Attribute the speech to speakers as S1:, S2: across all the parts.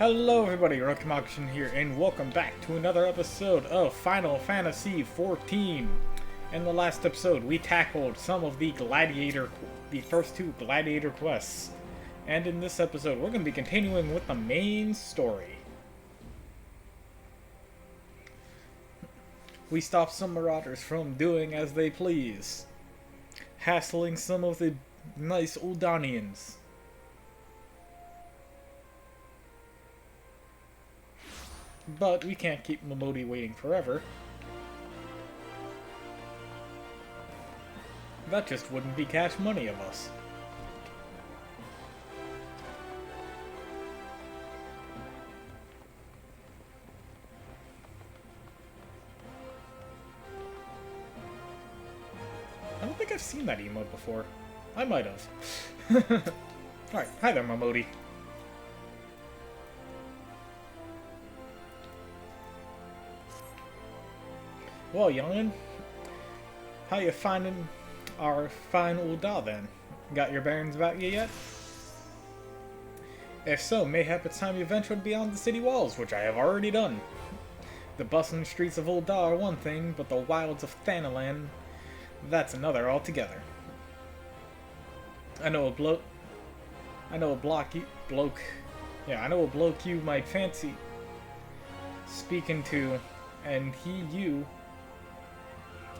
S1: Hello everybody, Rockamaction here, and welcome back to another episode of Final Fantasy XIV. In the last episode, we tackled some of the first two Gladiator quests. And in this episode, we're going to be continuing with the main story. We stopped some marauders from doing as they please, hassling some of the nice Uldanians. But we can't keep Momodi waiting forever. That just wouldn't be cash money of us. I don't think I've seen that emote before. I might have. Alright, hi there, Momodi. Well, youngin', how you finding our fine Ul'dah then? Got your bearings about you yet? If so, mayhap it's time you ventured beyond the city walls, which I have already done. The bustling streets of Ul'dah are one thing, but the wilds of Thanalan, that's another altogether. I know a bloke you might fancy speaking to, and you.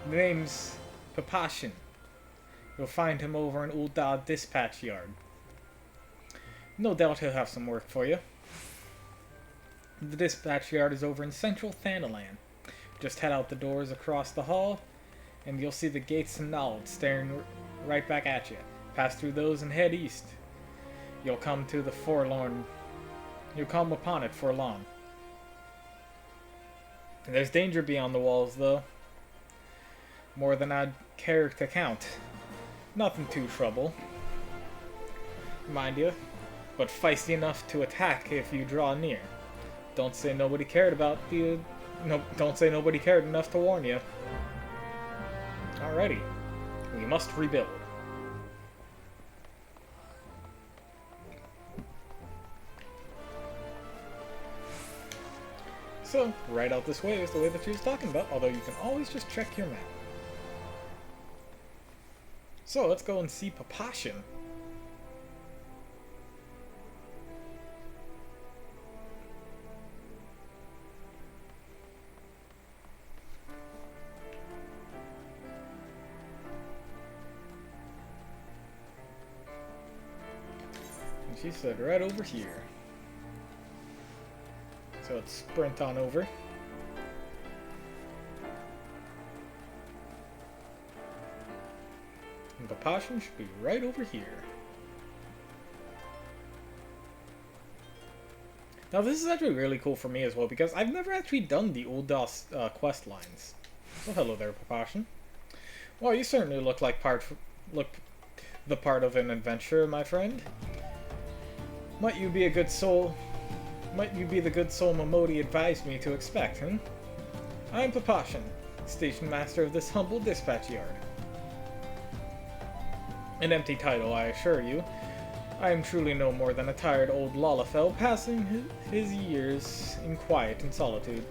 S1: The name's Papashin. You'll find him over in Ul'dah Dispatch Yard. No doubt he'll have some work for you. The dispatch yard is over in central Thanalan. Just head out the doors across the hall, and you'll see the gates and Nald staring right back at you. Pass through those and head east. You'll come upon it for long. There's danger beyond the walls, though. More than I'd care to count. Nothing too trouble, mind you, but feisty enough to attack if you draw near. Don't say nobody cared enough to warn you. Alrighty, we must rebuild. So, right out this way is the way that she was talking about, although you can always just check your map. So, let's go and see Papashin. And she said right over here. So let's sprint on over. And Papashin should be right over here. Now this is actually really cool for me as well, because I've never actually done the Ul'dah quest lines. So hello there, Papashin. Well, you certainly look the part of an adventurer, my friend. Might you be the good soul Momodi advised me to expect, hmm? I am Papashin, station master of this humble dispatch yard. An empty title, I assure you. I am truly no more than a tired old Lalafell passing his years in quiet and solitude.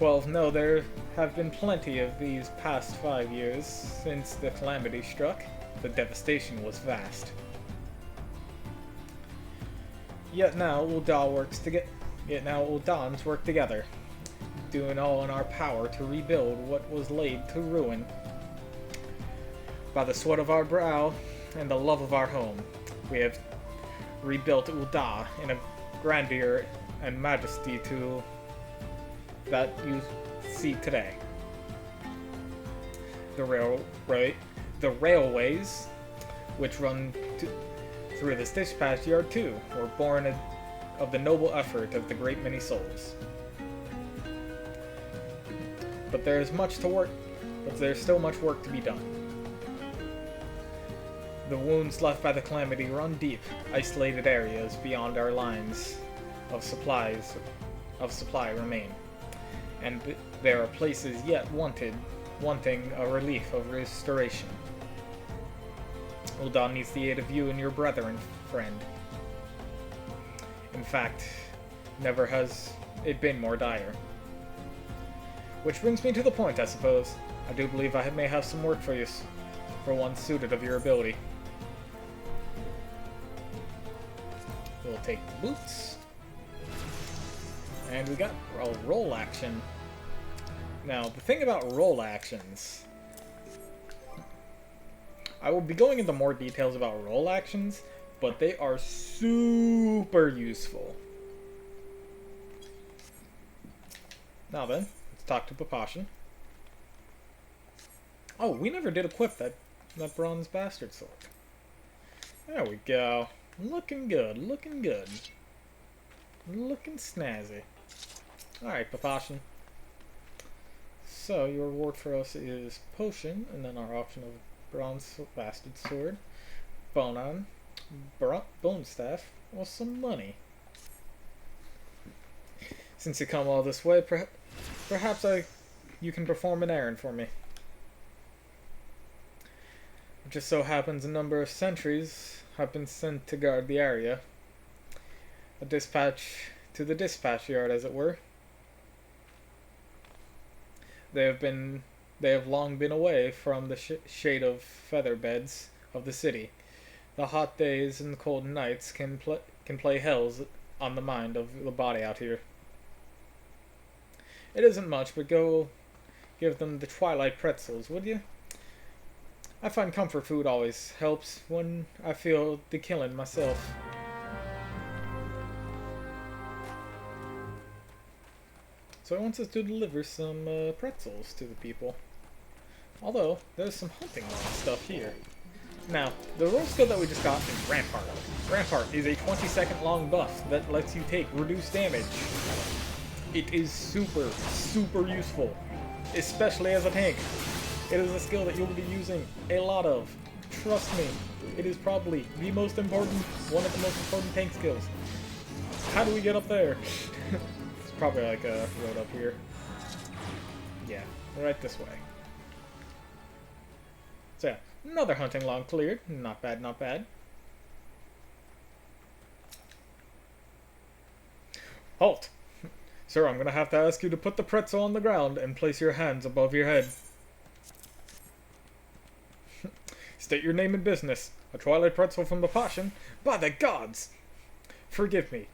S1: No, there have been plenty of these past 5 years since the calamity struck. The devastation was vast. Yet now Uldans work together, doing all in our power to rebuild what was laid to ruin. By the sweat of our brow and the love of our home, we have rebuilt Ul'dah in a grandeur and majesty that you see today. The railways, which run through this dispatch yard too, were born of the noble effort of the great many souls. But there's still much work to be done. The wounds left by the calamity run deep, isolated areas beyond our lines of supply remain, and there are places yet wanting a relief of restoration. Ul'dah needs the aid of you and your brethren, friend. In fact, never has it been more dire. Which brings me to the point, I suppose. I do believe I may have some work for you, for one suited of your ability. We'll take the boots. And we got a roll action. Now, the thing about roll actions... I will be going into more details about roll actions, but they are super useful. Now then, let's talk to Papashin. Oh, we never did equip that bronze bastard sword. There we go. Looking good, looking good. Looking snazzy. Alright, Papashin. So, your reward for us is potion, and then our option of bronze bastard sword, bone staff, or some money. Since you come all this way, perhaps you can perform an errand for me. It just so happens a number of sentries have been sent to guard the area. A dispatch to the dispatch yard, as it were. They have long been away from the shade of feather beds of the city. The hot days and the cold nights can play hells on the mind of the body out here. It isn't much, but go give them the twilight pretzels, would you? I find comfort food always helps when I feel the killing myself. So he wants us to deliver some pretzels to the people. Although, there's some hunting stuff here. Now, the role skill that we just got is Rampart. Rampart is a 20-second long buff that lets you take reduced damage. It is super, super useful, especially as a tank. It is a skill that you'll be using a lot of. Trust me, it is probably the most important, one of the most important tank skills. How do we get up there? It's probably like a road up here. Yeah, right this way. So yeah, another hunting log cleared. Not bad, not bad. Halt! Sir, I'm gonna have to ask you to put the pretzel on the ground and place your hands above your head. State your name and business. A twilight pretzel from Papashin? By the gods! Forgive me.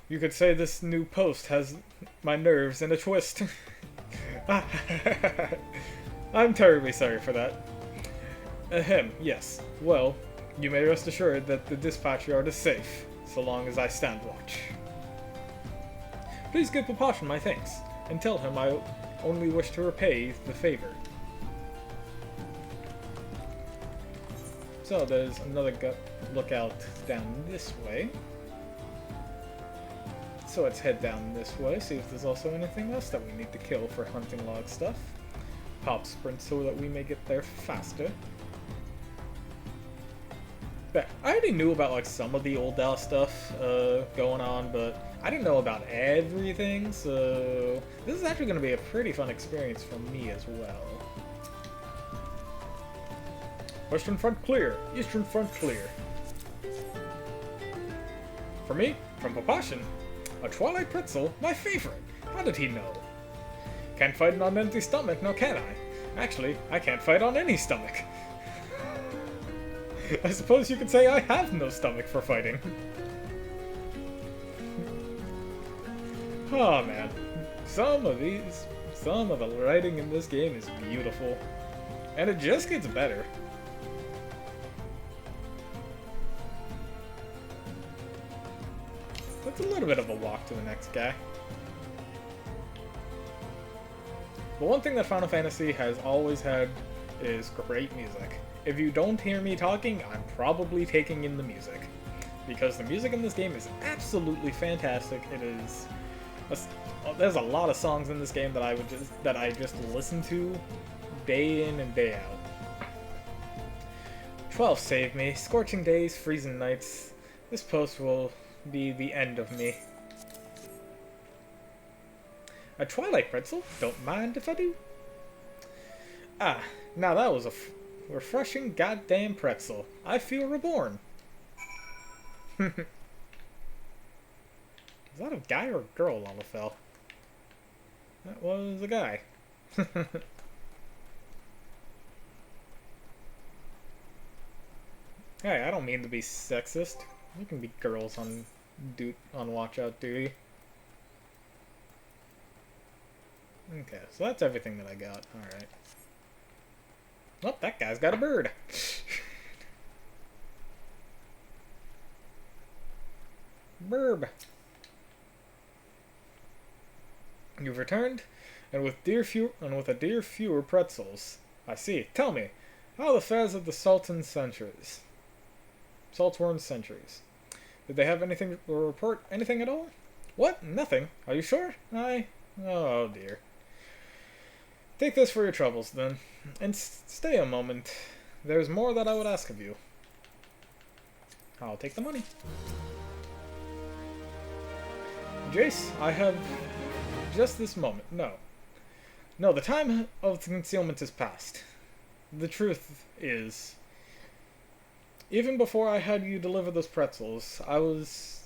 S1: You could say this new post has my nerves in a twist. I'm terribly sorry for that. Ahem, yes. Well, you may rest assured that the dispatch yard is safe, so long as I stand watch. Please give Papashin my thanks, and tell him I only wish to repay the favor. So there's another lookout down this way. So let's head down this way, see if there's also anything else that we need to kill for hunting log stuff. Pop sprint so that we may get there faster. But I already knew about like some of the old Dallas stuff going on, but I didn't know about everything, so this is actually going to be a pretty fun experience for me as well. Western front clear, eastern front clear. For me, from Papashin, a twilight pretzel, my favorite. How did he know? Can't fight on an empty stomach, now can I? Actually, I can't fight on any stomach. I suppose you could say I have no stomach for fighting. Oh man, some of the writing in this game is beautiful. And it just gets better. That's a little bit of a walk to the next guy. The one thing that Final Fantasy has always had is great music. If you don't hear me talking, I'm probably taking in the music. Because the music in this game is absolutely fantastic. It is... There's a lot of songs in this game that I just listen to day in and day out. 12 saved me. Scorching days, freezing nights. This post will be the end of me. A twilight pretzel? Don't mind if I do. Ah, now that was a refreshing goddamn pretzel. I feel reborn. Is that a guy or a girl, Lalafell? That was a guy. Hey, I don't mean to be sexist. You can be girls on watch out duty. Okay, so that's everything that I got. Alright. Oh, that guy's got a bird. Burb. You've returned, and with a deer fewer pretzels. I see. Tell me, how are the fares of the Saltworn Sentries? Did they have anything to report? Anything at all? What? Nothing? Are you sure? Oh dear. Take this for your troubles, then, and stay a moment. There's more that I would ask of you. I'll take the money. Jace, I have just this moment. No, the time of concealment is past. The truth is, even before I had you deliver those pretzels, I was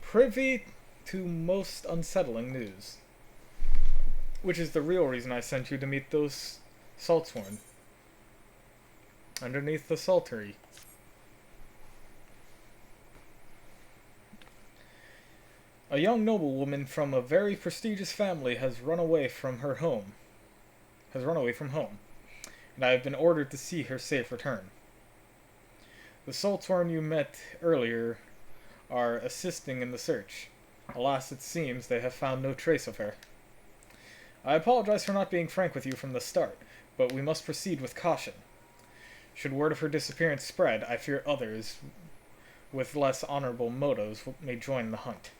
S1: privy to most unsettling news. Which is the real reason I sent you to meet those Saltsworn. Underneath the Saltery. A young noblewoman from a very prestigious family has run away from home. And I have been ordered to see her safe return. The Saltsworn you met earlier are assisting in the search. Alas, it seems they have found no trace of her. I apologize for not being frank with you from the start, but we must proceed with caution. Should word of her disappearance spread, I fear others with less honorable motives may join the hunt.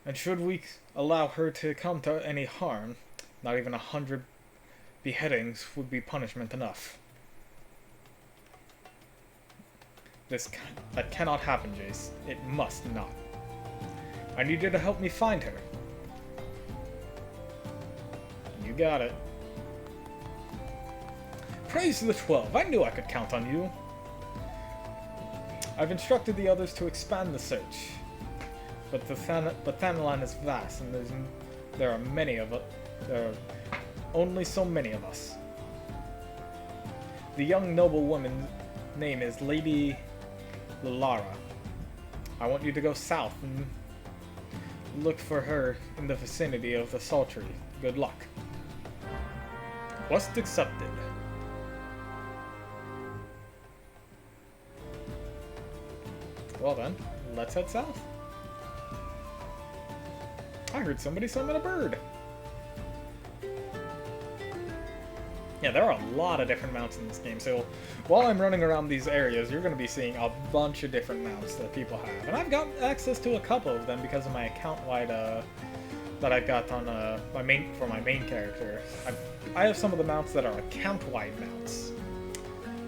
S1: And should we allow her to come to any harm, not even 100 beheadings would be punishment enough. That cannot happen, Jace. It must not. I need you to help me find her. You got it. Praise the 12. I knew I could count on you. I've instructed the others to expand the search. But Thanalan is vast, and there are only so many of us. The young noblewoman's name is Lady Lilara. I want you to go south and look for her in the vicinity of the Saltery. Good luck. Quest accepted. Well then, let's head south. I heard somebody summon a bird. Yeah, there are a lot of different mounts in this game, so while I'm running around these areas, you're going to be seeing a bunch of different mounts that people have. And I've got access to a couple of them because of my account-wide, that I've got on my main character. I have some of the mounts that are account-wide mounts.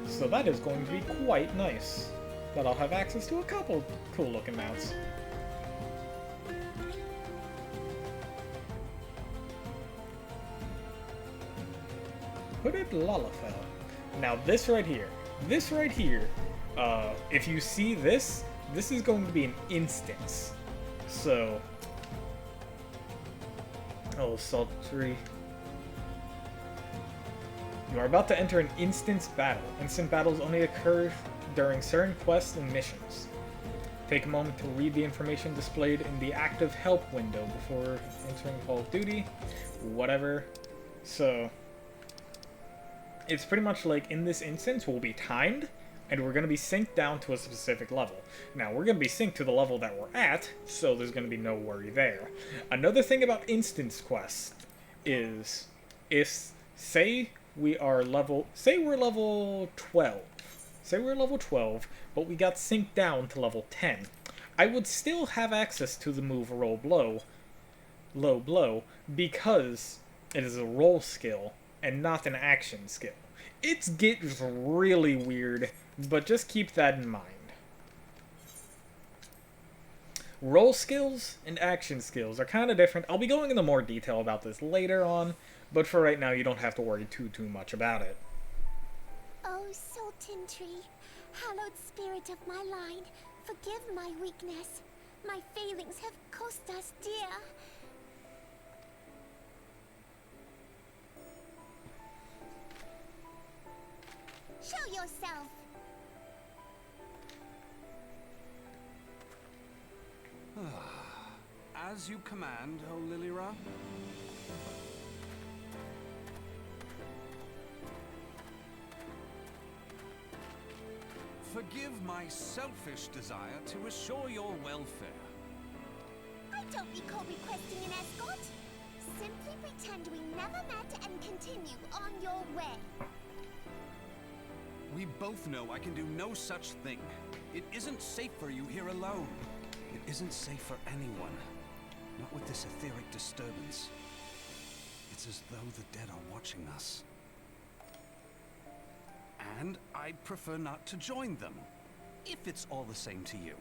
S1: So that is going to be quite nice. That I'll have access to a couple cool-looking mounts. Hooded Lalafell. Now this right here, if you see this is going to be an instance. So, oh, Saltery. You are about to enter an instance battle. Instant battles only occur during certain quests and missions. Take a moment to read the information displayed in the active help window before entering Call of Duty. Whatever. So, it's pretty much like in this instance we'll be timed and we're going to be synced down to a specific level. Now we're going to be synced to the level that we're at, so there's going to be no worry there. Another thing about instance quests is say we're level 12. Say we're level 12, but we got synced down to level 10. I would still have access to the move Low Blow because it is a roll skill and not an action skill. It gets really weird, but just keep that in mind. Roll skills and action skills are kind of different. I'll be going into more detail about this later on, but for right now you don't have to worry too much about it.
S2: Oh, Sultan Tree, hallowed spirit of my line, Forgive my weakness. My failings have cost us dear. Show yourself.
S3: As you command, O Lilira. Forgive my selfish desire to assure your welfare.
S2: I don't recall requesting an escort. Simply pretend we never met and continue on your way.
S3: We both know I can do no such thing. It isn't safe for you here alone. It isn't safe for anyone. Not with this etheric disturbance. It's as though the dead are watching us. And I'd prefer not to join them, if it's all the same to you.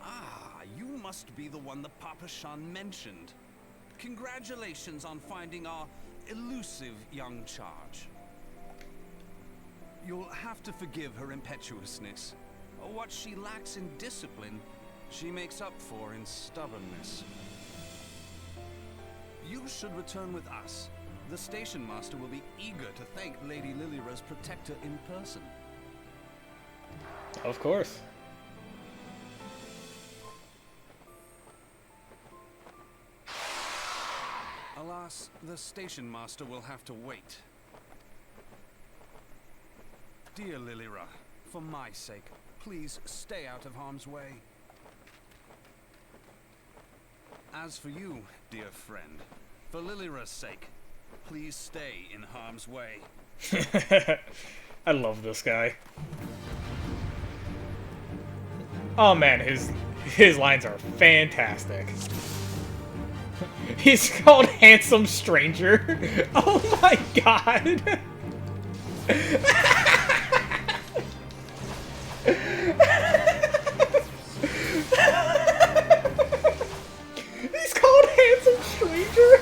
S3: Ah, you must be the one that Papa Shan mentioned. Congratulations on finding our elusive young charge. You'll have to forgive her impetuousness. What she lacks in discipline, she makes up for in stubbornness. You should return with us. The station master will be eager to thank Lady Lilira's protector in person.
S1: Of course.
S3: Alas, the station master will have to wait. Dear Lilira, for my sake, please stay out of harm's way. As for you, dear friend, for Lilira's sake, please stay in harm's way.
S1: I love this guy. Oh man, his lines are fantastic. He's called Handsome Stranger. Oh my god. He's called Handsome Stranger.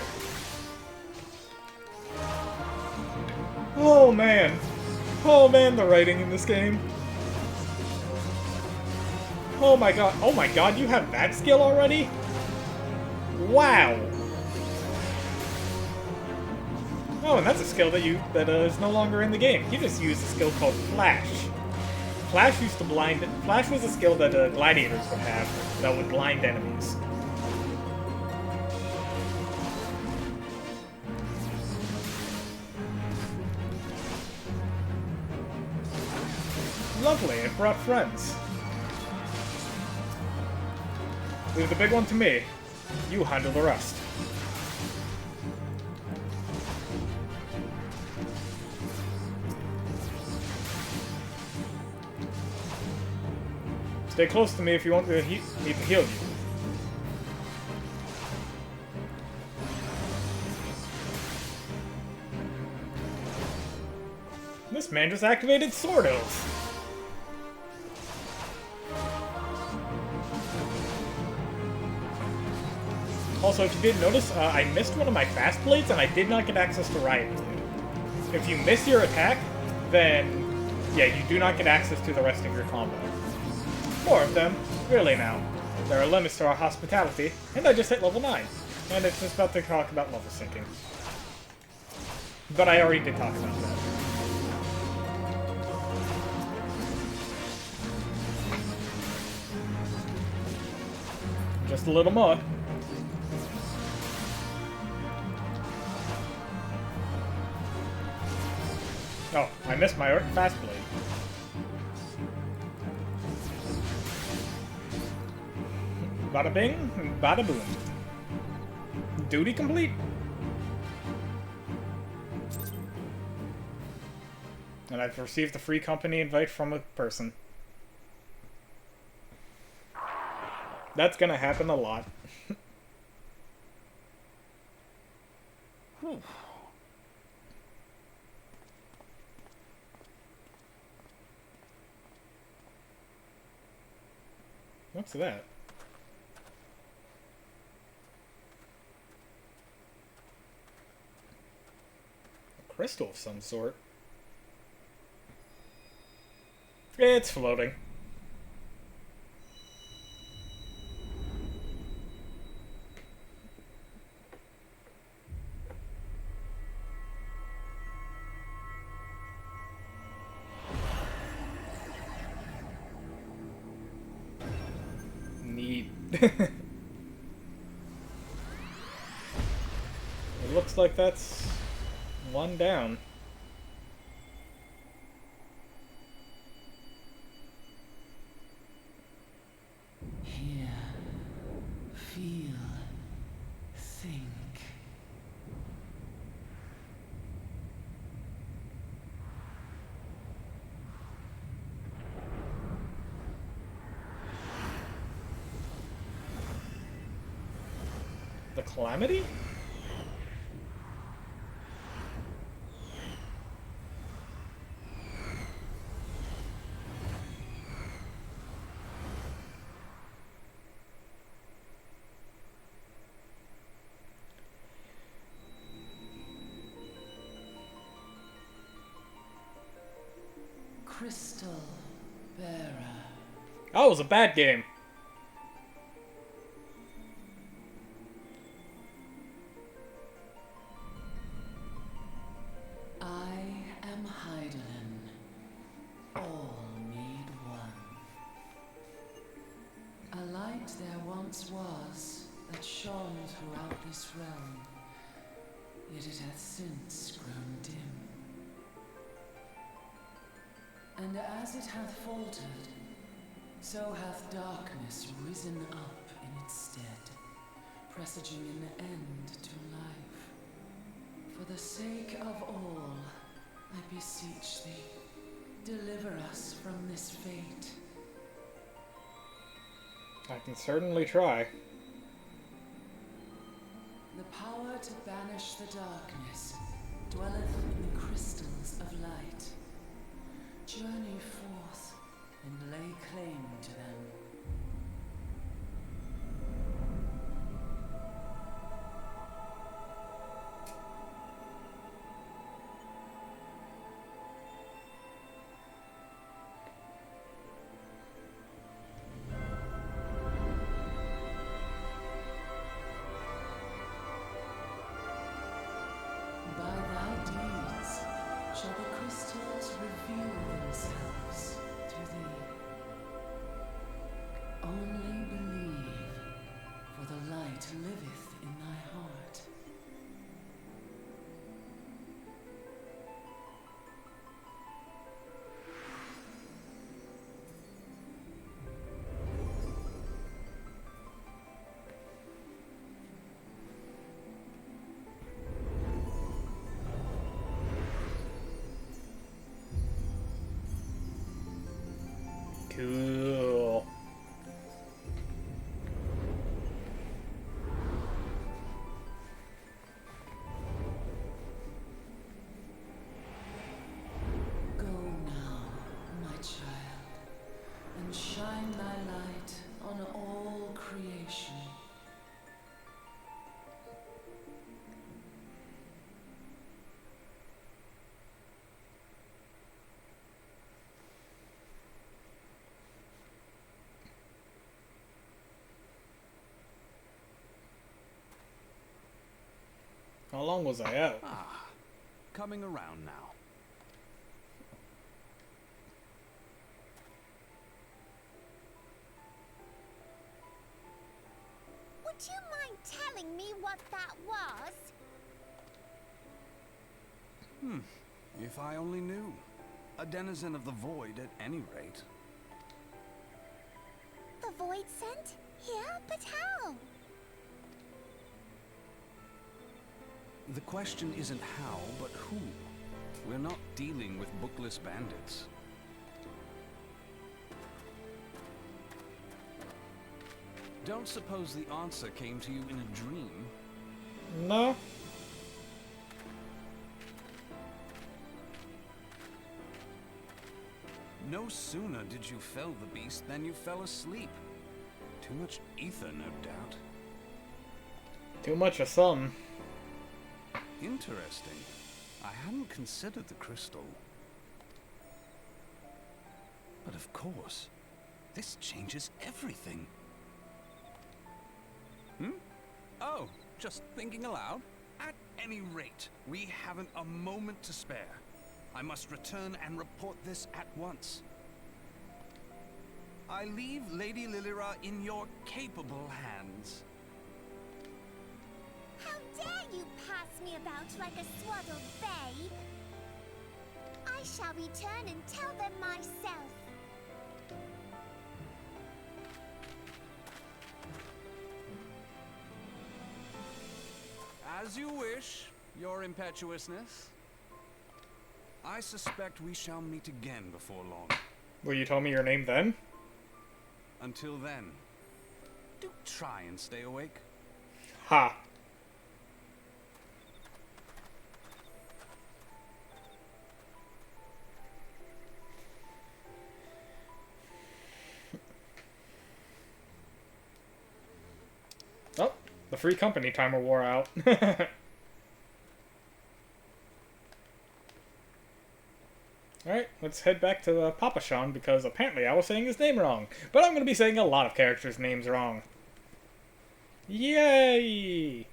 S1: Oh man. Oh man, the writing in this game. Oh my god. Oh my god, you have that skill already? Wow. Oh, and that's a skill that is no longer in the game. You just used a skill called Flash. Flash used to blind. Flash was a skill that gladiators would have that would blind enemies. Lovely, it brought friends. Leave the big one to me. You handle the rest. Stay close to me if you want me to heal you. This man just activated Sword Oath. Also, if you didn't notice, I missed one of my fast blades and I did not get access to Riot Blade. If you miss your attack, then yeah, you do not get access to the rest of your combo. More of them, really now. There are limits to our hospitality, and I just hit level 9. And it's just about to talk about level syncing. But I already did talk about that. Just a little more. Oh, I missed my fast blade. Bada bing, bada boom. Duty complete. And I've received a free company invite from a person. That's gonna happen a lot. What's that? A crystal of some sort. It's floating. Neat. It looks like that's one down.
S4: Hear, feel, think.
S1: The Calamity?
S4: Crystal Bearer.
S1: That was a bad game.
S4: I am Hydaelyn. All need one. A light there once was that shone throughout this realm, yet it hath since grown dim. And as it hath faltered, so hath darkness risen up in its stead, presaging an end to life. For the sake of all, I beseech thee, deliver us from this fate.
S1: I can certainly try.
S4: The power to banish the darkness dwelleth in the crystals of light. Journey forth and lay claim to them. By thy deeds shall the crystals reveal themselves to thee. Only believe, for the light liveth in thy heart.
S1: Cool.
S4: Go now, my child, and shine thy light on all creation.
S1: How long was I out?
S3: Ah, coming around now.
S2: Would you mind telling me what that was?
S3: If I only knew. A denizen of the void at any rate.
S2: The void sent? Here? But how?
S3: The question isn't how, but who. We're not dealing with bookless bandits. Don't suppose the answer came to you in a dream?
S1: No.
S3: No sooner did you fell the beast than you fell asleep. Too much ether, no doubt.
S1: Too much of some.
S3: Interesting. I hadn't considered the crystal. But of course, this changes everything. Oh, just thinking aloud? At any rate, we haven't a moment to spare. I must return and report this at once. I leave Lady Lilira in your capable hands.
S2: How dare you pass me about like a swaddled babe? I shall return and tell them myself.
S3: As you wish, your impetuousness. I suspect we shall meet again before long.
S1: Will you tell me your name then?
S3: Until then, do try and stay awake.
S1: Ha. Oh, the free company timer wore out. Alright, let's head back to Papashan, because apparently I was saying his name wrong. But I'm going to be saying a lot of characters' names wrong. Yay!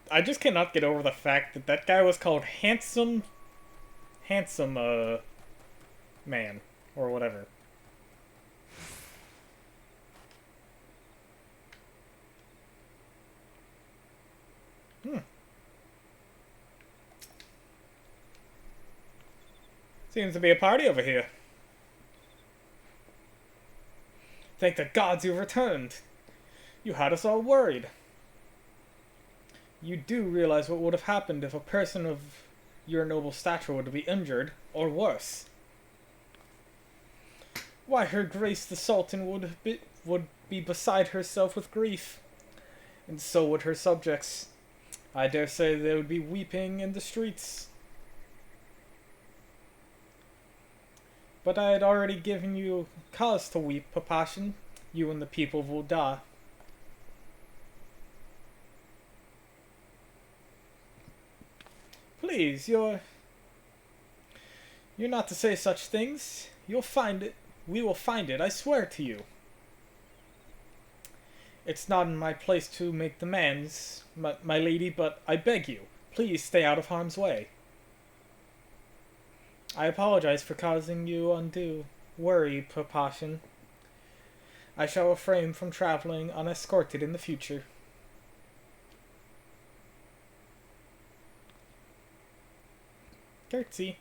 S1: I just cannot get over the fact that that guy was called Handsome Man, or whatever. Seems to be a party over here. Thank the gods you returned. You had us all worried. You do realize what would have happened if a person of your noble stature would be injured, or worse. Why, Her Grace the Sultan would be beside herself with grief, and so would her subjects. I dare say they would be weeping in the streets. But I had already given you cause to weep, Papashan. You and the people of Ul'dah. Please, you're not to say such things. You'll find it. We will find it, I swear to you. It's not in my place to make demands, my lady, but I beg you, please stay out of harm's way. I apologize for causing you undue worry, Papashan. I shall refrain from traveling unescorted in the future. Curtsy.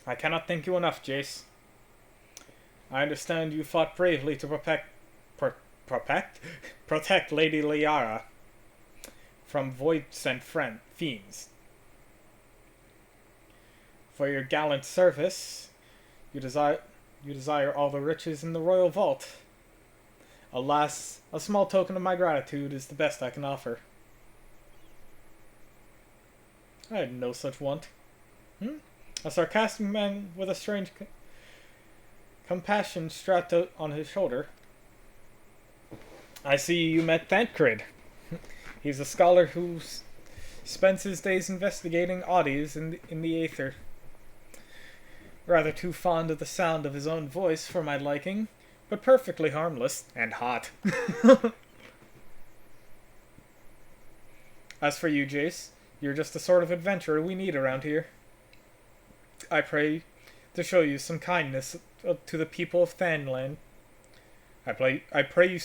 S1: I cannot thank you enough, Jace. I understand you fought bravely to protect Lady Liara from void-sent fiends. For your gallant service, you desire all the riches in the royal vault. Alas, a small token of my gratitude is the best I can offer. I had no such want. A sarcastic man with a strange compassion strapped out on his shoulder. I see you met Thancred. He's a scholar who spends his days investigating oddities in the aether. Rather too fond of the sound of his own voice for my liking, but perfectly harmless and hot. As for you, Jace, you're just the sort of adventurer we need around here. I pray to show you some kindness to the people of Thanland. I pray you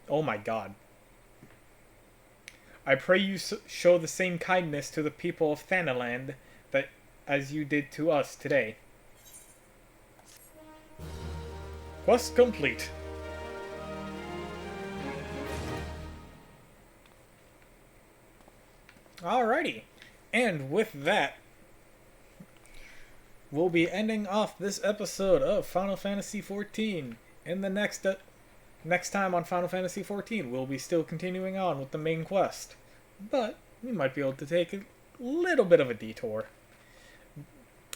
S1: oh my god. I pray you show the same kindness to the people of Thanaland that as you did to us today. Quest complete. Alrighty, and with that, we'll be ending off this episode of Final Fantasy XIV. In the next Next time on Final Fantasy XIV, we'll be still continuing on with the main quest. But we might be able to take a little bit of a detour.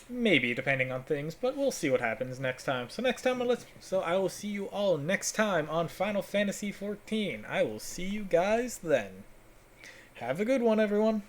S1: Maybe, depending on things, but we'll see what happens next time. So I will see you all next time on Final Fantasy XIV. I will see you guys then. Have a good one, everyone.